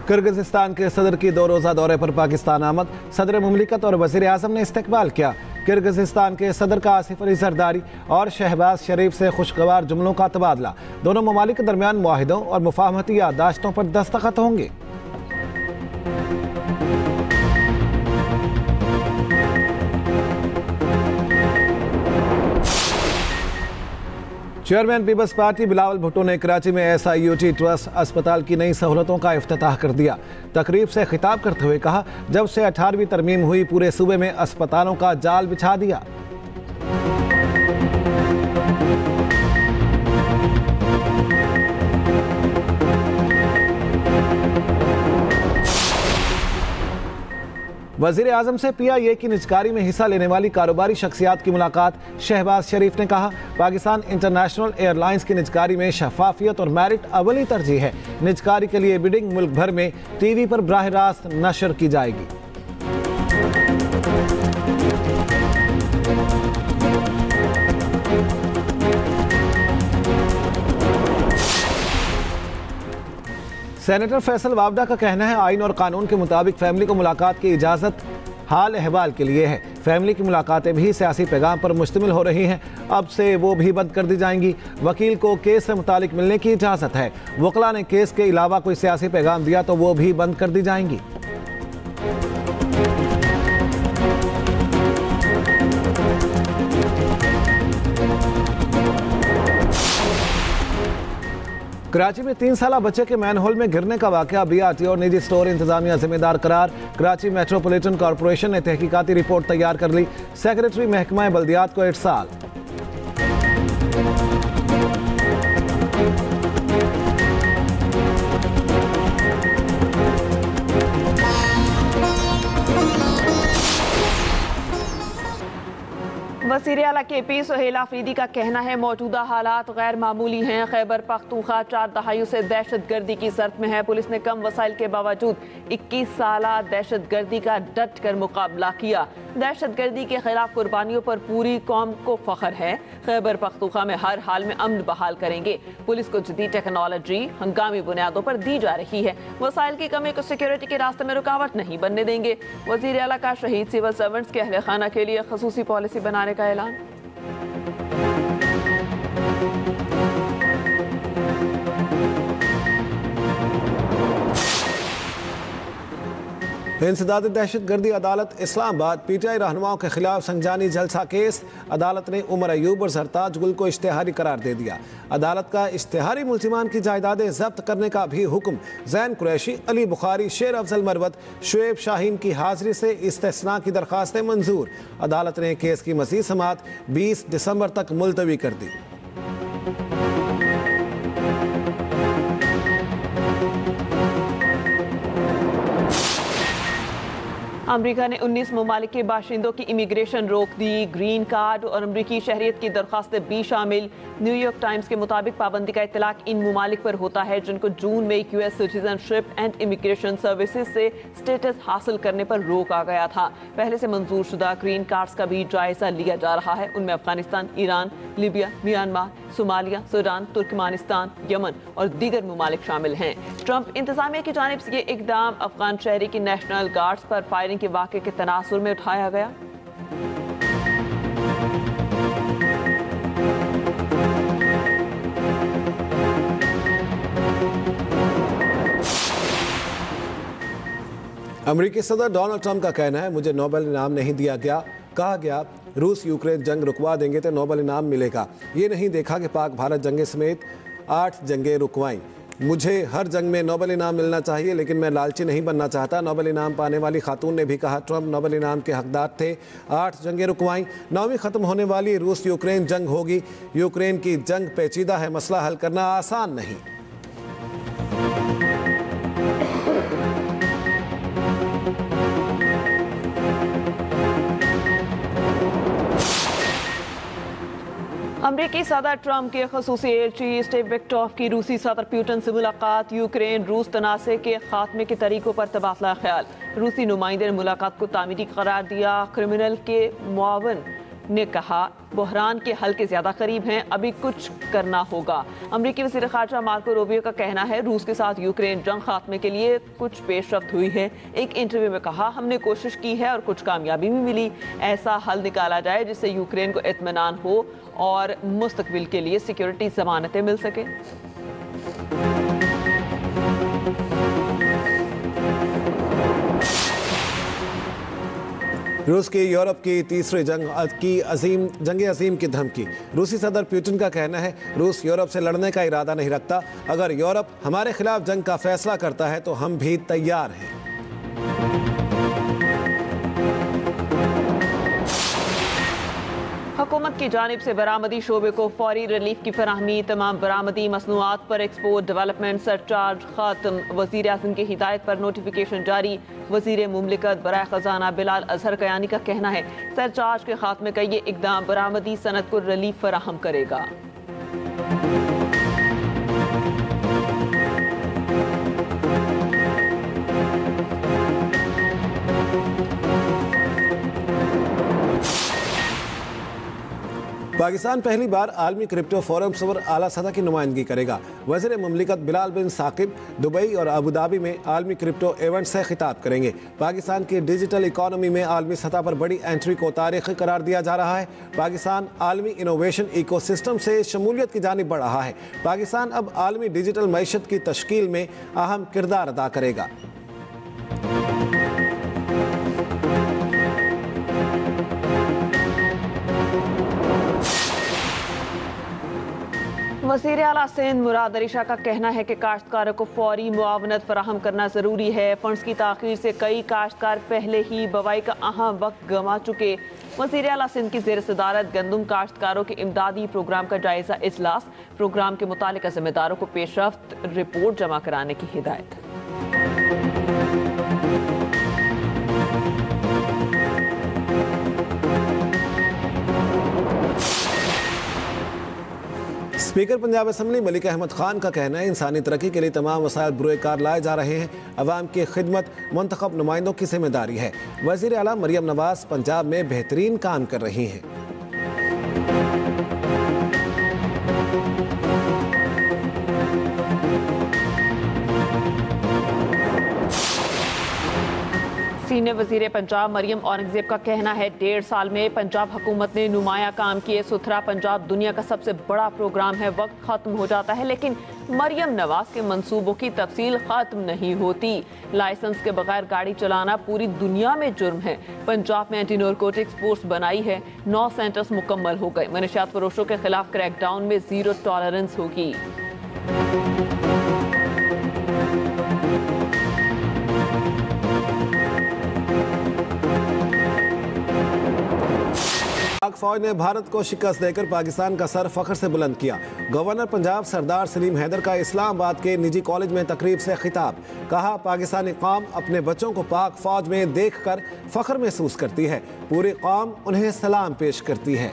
Kyrgyzstan के सदर की 2 रोज़ा दौरे पर पाकिस्तान आमद। सदर मुमलिकत और वज़ीर आज़म ने इस्तकबाल किया। किर्गिज़स्तान के सदर का आसिफ अली जरदारी और शहबाज शरीफ से खुशगवार जुमलों का तबादला। दोनों ममालिक के दरमियान मुआहिदों और मुफाहमती याददाश्तों पर दस्तखत होंगे। चेयरमैन पीपल्स पार्टी बिलावल भुट्टो ने कराची में SIUT ट्रस्ट अस्पताल की नई सहूलतों का इफ्तिताह कर दिया। तकरीब से खिताब करते हुए कहा, जब से 18वीं तरमीम हुई पूरे सूबे में अस्पतालों का जाल बिछा दिया। वज़ीर आज़म से PIA की निजकारी में हिस्सा लेने वाली कारोबारी शख्सियात की मुलाकात। शहबाज शरीफ ने कहा, पाकिस्तान इंटरनेशनल एयरलाइंस की निजकारी में शफाफियत और मेरिट अवली तरजीह है। निजकारी के लिए बिडिंग मुल्क भर में TV पर बराह रास्त नशर की जाएगी। सेनेटर फैसल वावडा का कहना है, आइन और कानून के मुताबिक फैमिली को मुलाकात की इजाज़त हाल अहवाल के लिए है। फैमिली की मुलाकातें भी सियासी पैगाम पर मुश्तमिल हो रही हैं। अब से वो भी बंद कर दी जाएंगी। वकील को केस से मुतालिक मिलने की इजाज़त है। वकला ने केस के अलावा कोई सियासी पैगाम दिया तो वो भी बंद कर दी जाएंगी। कराची में 3 साला बच्चे के मैनहोल में गिरने का वाकया BRT और निजी स्टोर इंतजामिया जिम्मेदार करार। कराची मेट्रोपॉलिटन कॉरपोरेशन ने तहकीकाती रिपोर्ट तैयार कर ली। सेक्रेटरी महकमा बल्दियात को इरसाल। वज़ीर आला KP सुहेल आफरीदी का कहना है, मौजूदा हालात गैर मामूली हैं। खैबर पख्तूनख्वा 4 दहाइयों से दहशत गर्दी की ज़र्द में है। पुलिस ने कम वसाइल के बावजूद 21 साला दहशत गर्दी का डट कर मुकाबला किया। दहशत गर्दी के खिलाफ कुर्बानियों पर पूरी कौम को फख्र है। खैबर पख्तूनख्वा में हर हाल में अमन बहाल करेंगे। पुलिस को जदीद टेक्नोलॉजी हंगामी बुनियादों पर दी जा रही है। वसाइल की कमी को सिक्योरिटी के रास्ते में रुकावट नहीं बनने देंगे। वज़ीर आला का शहीद सिविल सर्वेंट्स के अहले खाना के लिए खसूसी पॉलिसी बनाने का ऐलान। इंसदाद दहशत गर्दी अदालत इस्लामाबाद। PTI रहनुमाओं के खिलाफ संजानी जलसा केस। अदालत ने उमर अयूब और सरताज गुल को इश्तेहारी करार दे दिया। अदालत का इश्तेहारी मुल्जिमान की जायदादें जब्त करने का भी हुक्म। जैन कुरैशी, अली बुखारी, शेर अफजल मरवत, शुएब शाहीन की हाजिरी से इस्तिस्ना की दरखास्तें मंजूर। अदालत ने केस की मज़ीद समाअत 20 दिसंबर तक मुलतवी कर दी। अमरीका ने 19 ममालिक के बाशिंदों की इमिग्रेशन रोक दी। ग्रीन कार्ड और अमरीकी शहरियत की दरख्वास्तें भी शामिल। न्यूयॉर्क टाइम्स के मुताबिक पाबंदी का इतलाक इन ममालिक पर होता है जिनको जून में US citizenship and immigration services से स्टेटस हासिल करने पर रोक आ गया था। पहले से मंजूर शुदा ग्रीन कार्ड्स का भी जायजा लिया जा रहा है। उनमें Afghanistan, Iran, Libya, Myanmar, Somalia, Sudan, Turkmenistan, Yemen और दीगर ममालिक शामिल हैं। ट्रंप इंतजामिया की जानिब से ये इकदाम अफगान शहरी की नेशनल गार्ड्स पर फायरिंग के वाक़े के तनासुर में उठाया गया। अमरीकी सदर डोनाल्ड ट्रंप का कहना है, मुझे नोबेल इनाम नहीं दिया गया। कहा गया रूस यूक्रेन जंग रुकवा देंगे तो नोबेल इनाम मिलेगा। ये नहीं देखा कि पाक भारत जंगें समेत 8 जंगें रुकवाईं। मुझे हर जंग में नोबेल इनाम मिलना चाहिए, लेकिन मैं लालची नहीं बनना चाहता। नोबेल इनाम पाने वाली खातून ने भी कहा, ट्रंप नोबेल इनाम के हकदार थे। 8 जंगें रुकवाईं। 9वीं ख़त्म होने वाली रूस यूक्रेन जंग होगी। यूक्रेन की जंग पेचीदा है, मसला हल करना आसान नहीं। अमरीकी सदर ट्रंप के खसूसी एलची स्टीव विक्टोफ की रूसी सदर पुतिन से मुलाकात। यूक्रेन रूस तनाज़े के खात्मे के तरीकों पर तबादला ख्याल। रूसी नुमाइंदे ने मुलाकात को तामीरी करार दिया। क्रिमिनल के मुआवन ने कहा बहरान के हल के ज्यादा करीब हैं, अभी कुछ करना होगा। अमरीकी वज़ीर ख़ारजा मार्को रूबियो का कहना है रूस के साथ यूक्रेन जंग खात्मे के लिए कुछ पेशरफ्त हुई है। एक इंटरव्यू में कहा हमने कोशिश की है और कुछ कामयाबी भी मिली। ऐसा हल निकाला जाए जिससे यूक्रेन को इत्मीनान हो और मुस्तकबिल के लिए सिक्योरिटी जमानतें मिल सके। रूस की यूरोप की तीसरी जंग अजीम की धमकी। रूसी सदर पुतिन का कहना है रूस यूरोप से लड़ने का इरादा नहीं रखता। अगर यूरोप हमारे खिलाफ जंग का फैसला करता है तो हम भी तैयार हैं। हुकूमत की जानिब से बरामदी शोबे को फौरी रिलीफ की फराहमी, तमाम बरामदी मसनूआत पर एक्सपोर्ट डेवलपमेंट सरचार्ज खात्म। वज़ीर आज़म की हिदायत पर नोटिफिकेशन जारी। वज़ीर मुमलिकत बराए ख़जाना बिलाल अजहर कयानी का कहना है सरचार्ज के खात्मे का ये इक़दाम बरामदी सनत को रिलीफ फराहम करेगा। पाकिस्तान पहली बार आलमी क्रिप्टो फोरम्स पर आला सतह की नुमाइंदगी करेगा। वज़ीर मुमलिकत बिलाल बिन साकिब दुबई और अबू धाबी में आलमी क्रिप्टो इवेंट से खिताब करेंगे। पाकिस्तान की डिजिटल इकॉनमी में आलमी सतह पर बड़ी एंट्री को तारीखी करार दिया जा रहा है। पाकिस्तान आलमी इनोवेशन इकोसिस्टम से शमूलियत की जानिब बढ़ रहा है। पाकिस्तान अब आलमी डिजिटल मईशत की तश्कील में अहम किरदार अदा करेगा। वज़ीर आला सिंध मुराद अली शाह का कहना है कि काश्तकारों को फौरी मुआवनत फराहम करना ज़रूरी है। फंड्स की ताख़ीर से कई काश्तकार पहले ही बवाई का अहम वक्त गंवा चुके। वज़ीर आला सिंध की ज़ेर सदारत गंदम काश्तकारों के इमदादी प्रोग्राम का जायज़ा इजलास। प्रोग्राम के मुतालिका ज़िम्मेदारों को पेशरफ्त रिपोर्ट जमा कराने की हिदायत। स्पीकर पंजाब असम्बली मलिक अहमद खान का कहना है इंसानी तरक्की के लिए तमाम वसाइल बुरे कार लाए जा रहे हैं। अवाम की खिदमत मुंतखब नुमाइंदों की जिम्मेदारी है। वज़ीर आला मरियम नवाज पंजाब में बेहतरीन काम कर रही हैं। सीनियर वजीर पंजाब मरियम औरंगजेब का कहना है 1.5 साल में पंजाब हुकूमत ने नुमाया काम किए। सुथरा पंजाब दुनिया का सबसे बड़ा प्रोग्राम है। वक्त खत्म हो जाता है लेकिन मरियम नवाज के मंसूबों की तफसील खत्म नहीं होती। लाइसेंस के बगैर गाड़ी चलाना पूरी दुनिया में जुर्म है। पंजाब में एंटी नारकोटिक्स फोर्स बनाई है। 9 सेंटर्स मुकम्मल हो गए। मनशियात फरोशों के खिलाफ क्रैकडाउन में जीरो टॉलरेंस होगी। पाक फौज ने भारत को शिकस्त देकर पाकिस्तान का सर फख्र से बुलंद किया। गवर्नर पंजाब सरदार सलीम हैदर का इस्लामाबाद के निजी कॉलेज में तकरीब से खिताब। कहा पाकिस्तानी कौम अपने बच्चों को पाक फौज में देखकर फख्र महसूस करती है। पूरी कौम उन्हें सलाम पेश करती है।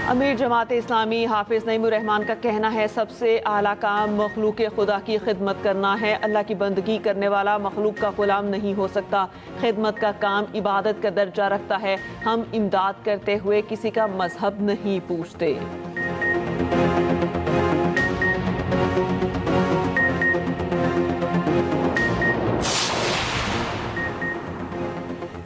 अमीर जमात इस्लामी हाफिज नईमुर रहमान का कहना है सबसे आला काम मखलूक खुदा की खिदमत करना है। अल्लाह की बंदगी करने वाला मखलूक का गुलाम नहीं हो सकता। खिदमत का काम इबादत का दर्जा रखता है। हम इमदाद करते हुए किसी का मजहब नहीं पूछते।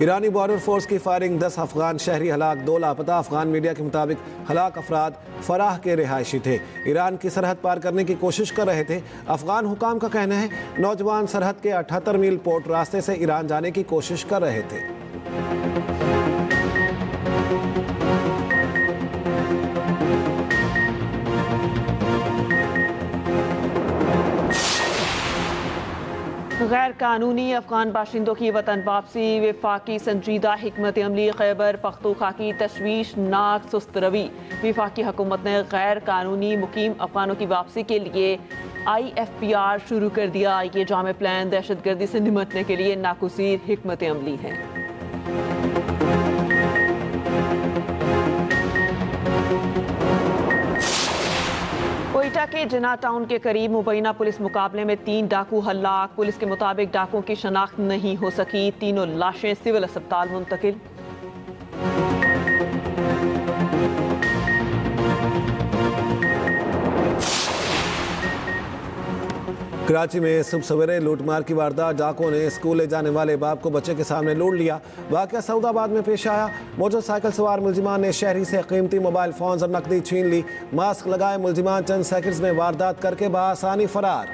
ईरानी बॉर्डर फोर्स की फायरिंग 10 अफगान शहरी हलाक, 2 लापता। अफगान मीडिया के मुताबिक हलाक अफराद फराह के रिहायशी थे। ईरान की सरहद पार करने की कोशिश कर रहे थे। अफगान हुकाम का कहना है नौजवान सरहद के 78 मील पोर्ट रास्ते से ईरान जाने की कोशिश कर रहे थे। गैर कानूनी अफगान बाशिंदों की वतन वापसी, विफाकी संजीदा हिकमत अमली, खैबर पख्तूनख्वा की तशवीशनाक सुस्त रवी। विफाकी हुकूमत ने गैर कानूनी मुकीम अफगानों की वापसी के लिए IFPR शुरू कर दिया। ये जामे प्लान दहशतगर्दी से निमटने के लिए नाकुसीर हिकमत अमली है। क्वेटा के जिना टाउन के करीब मुबैना पुलिस मुकाबले में 3 डाकू हलाक। पुलिस के मुताबिक डाकुओं की शनाख्त नहीं हो सकी। तीनों लाशें सिविल अस्पताल मुंतकिल। कराची में सुबह सवेरे लूटमार की वारदात। डाकुओं ने स्कूल ले जाने वाले बाप को बच्चे के सामने लूट लिया। वाकया सऊदाबाद में पेश आया। मोटरसाइकिल सवार मुलजिमान ने शहरी से कीमती मोबाइल फोन और नकदी छीन ली। मास्क लगाए मुलजिमान चंद सेकंड्स में वारदात करके बआसानी फरार।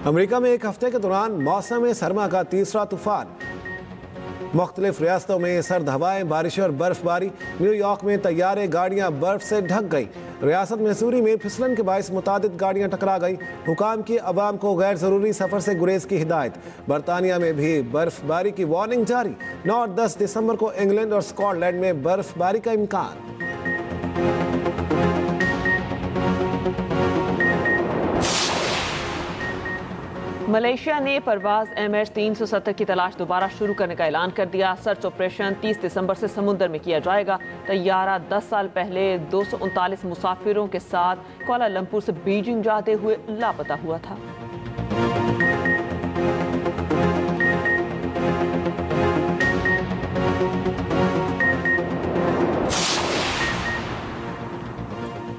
अमेरिका में एक हफ्ते के दौरान मौसम सरमा का तीसरा तूफान। मुख्तलिफ रियासतों में सर्द हवाएं, बारिश और बर्फबारी। न्यूयॉर्क में तैयारे गाड़ियां बर्फ से ढक गई। रियासत मैसूरी में फिसलन के बायस मुतादिद गाड़ियां टकरा गई। हुकाम की अवाम को गैर जरूरी सफर से गुरेज की हिदायत। बरतानिया में भी बर्फबारी की वार्निंग जारी। 9 और 10 दिसंबर को इंग्लैंड और स्कॉटलैंड में बर्फबारी का इम्कान। मलेशिया ने परवाज MH370 की तलाश दोबारा शुरू करने का ऐलान कर दिया। सर्च ऑपरेशन 30 दिसंबर से समुद्र में किया जाएगा। तैयारा 10 साल पहले 239 मुसाफिरों के साथ कुआलालंपुर से बीजिंग जाते हुए लापता हुआ था।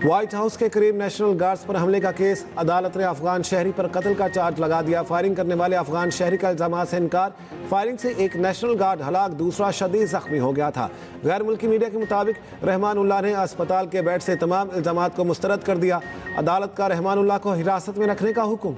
व्हाइट हाउस के करीब नेशनल गार्ड्स पर हमले का केस। अदालत ने अफगान शहरी पर कत्ल का चार्ज लगा दिया। फायरिंग करने वाले अफगान शहरी का इल्जामात से इनकार। फायरिंग से एक नेशनल गार्ड हलाक, दूसरा शदीद जख्मी हो गया था। गैर मुल्की मीडिया के मुताबिक रहमानुल्लाह ने अस्पताल के बेड से तमाम इल्जामात को मुस्तरद कर दिया। अदालत का रहमानुल्लाह को हिरासत में रखने का हुक्म।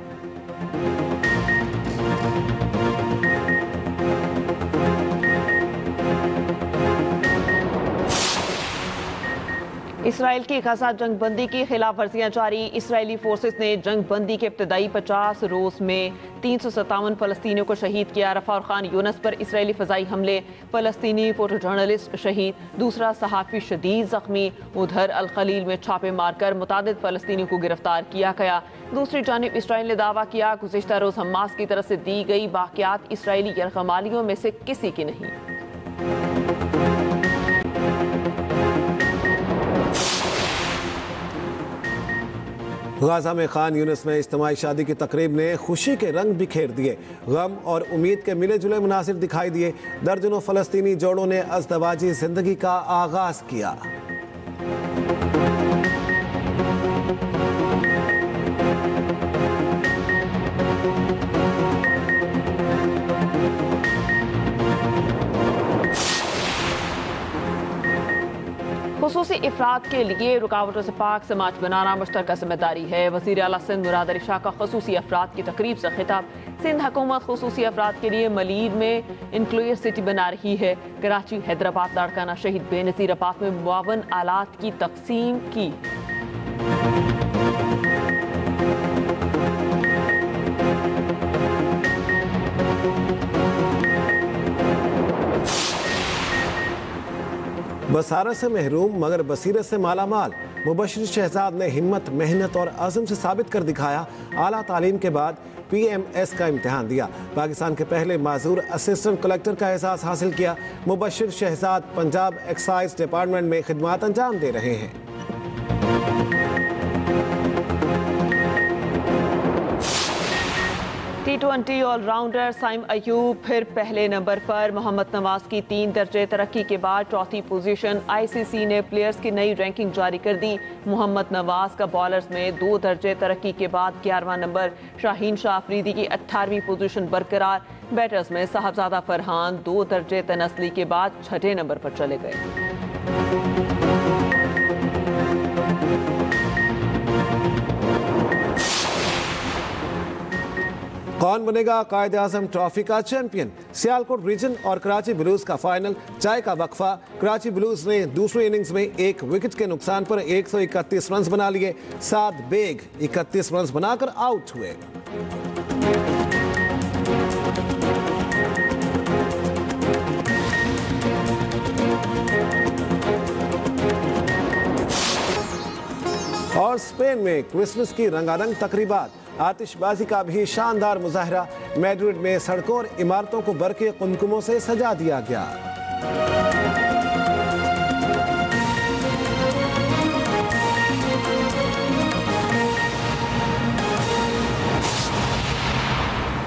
इसराइल की गजा जंग बंदी की खिलाफ वर्जियां जारी। इसराइली फोर्सेस ने जंग बंदी के इब्तदाई 50 रोज में 357 फलस्तीनियों को शहीद किया। रफा और खान यूनस पर इसराइली फजाई हमले, फलस्तीनी फोटो जर्नलिस्ट शहीद, दूसरा सहाफ़ी शदीद जख्मी। उधर अल खलील में छापे मारकर मुतादिद फलस्तीनियों को गिरफ्तार किया गया। दूसरी जानिब इसराइल ने दावा किया गुज़िश्ता रोज हमास की तरफ से दी गई बाक़ियात इसराइली यरगमालियों में से किसी की नहीं। गाजा में खान यूनिस में इज्तिमाई शादी की तकरीब ने खुशी के रंग बिखेर दिए। गम और उम्मीद के मिले जुले मुनासिर दिखाई दिए। दर्जनों फलस्तीनी जोड़ों ने अज़दवाजी जिंदगी का आगाज किया। खुसूसी इफराद के लिए रुकावटों से पाक समाज बनाना मुश्तरका जिम्मेदारी है। वज़ीर आला सिंध मुराद अली शाह का खुसूसी अफराद की तकरीब से खिताब। सिंध हुकूमत खुसूसी अफराद के लिए मलीर में इंक्लूसिव सिटी बना रही है। कराची, हैदराबाद, लाड़काना शहीद बेनज़ीर आबाद में मुआवन आलात की तकसीम की। बसारत से महरूम मगर बसीरत से माला माल। मुबशिर शहजाद ने हिम्मत, मेहनत और अज़म से साबित कर दिखाया। आला तालीम के बाद PMS का इम्तिहान दिया। पाकिस्तान के पहले माजूर असिस्टेंट कलेक्टर का एहसास हासिल किया। मुबशिर शहजाद पंजाब एक्साइज डिपार्टमेंट में खिदमात अंजाम दे रहे हैं। T20 ऑलराउंडर साइम अयूब फिर पहले नंबर पर। मोहम्मद नवाज की 3 दर्जे तरक्की के बाद चौथी पोजीशन। ICC ने प्लेयर्स की नई रैंकिंग जारी कर दी। मोहम्मद नवाज का बॉलर्स में 2 दर्जे तरक्की के बाद 11वां नंबर। शाहीन शाह अफरीदी की 18वीं पोजीशन बरकरार। बैटर्स में साहबजादा फरहान 2 दर्जे तनस्ली के बाद 6ठे नंबर पर चले गए। कौन बनेगा कायद आजम ट्रॉफी का चैंपियन? सियालकोट रीजन और कराची ब्लूज का फाइनल। चाय का वक्फा। कराची ब्लूज ने दूसरी इनिंग्स में 1 विकेट के नुकसान पर 131 रन बना लिए। 7 बेग 31 रन बनाकर आउट हुए। और स्पेन में क्रिसमस की रंगारंग तकरीबात। आतिशबाजी का भी शानदार मुजाहरा। मैड्रिड में सड़कों और इमारतों को बरके कुमकुमों से सजा दिया गया।